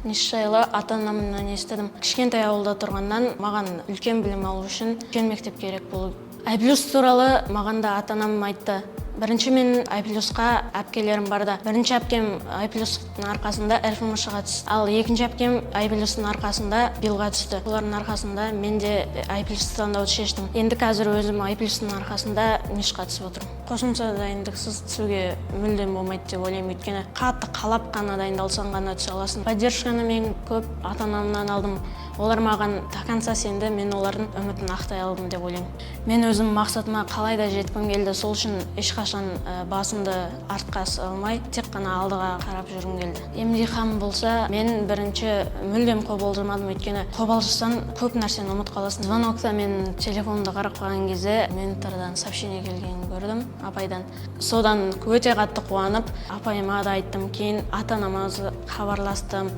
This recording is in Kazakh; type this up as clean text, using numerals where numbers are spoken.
Неше жылы ата-анамнан естідім. Кішкентай ауылда тұрғаннан маған үлкен білім алу үшін үлкен мектеп керек болу. I+ туралы маған да ата-анам айтты. Бірінші мен I+ әпкелерім барда. Бірінші әпкем I+-ның арқасында РФМШ-ға түсті. Ал екінші әпкем I+-ның арқасында Биллға түсті. Олардың арқасында мен де I+ таңдауды шештім. Енді қазір өзім I+-ның арқасында НИШ-қа түсіп отырмын. Қосымша дайындықсыз түсуге мүлдем болмайды деп ойлаймын. Өйткені қатты қалап қана дайындалсаң ғана түсе аласың. Поддержканы мен көп ата-анамнан алдым. Олар маған до конца сенді, мен олардың үмітін ақтай алдым деп ойлаймын. Мен өзім мақсатыма қалай да жеткім келді. Сол үшін ешқашан басымды артқа салмай, тек қана алдыға қарап жүргім келді. Емтихан болса, мен бірінші мүлдем қобалжымадым, өйткені қобалжысаң көп нәрсені ұмытып қаласың. Звонокта мен телефонымды қарап қалған кезде ментордан сообщение келгенін көрдім, апайдан. Содан өте қатты қуанып, апайыма да айттым, кейін ата-анама хабарластым.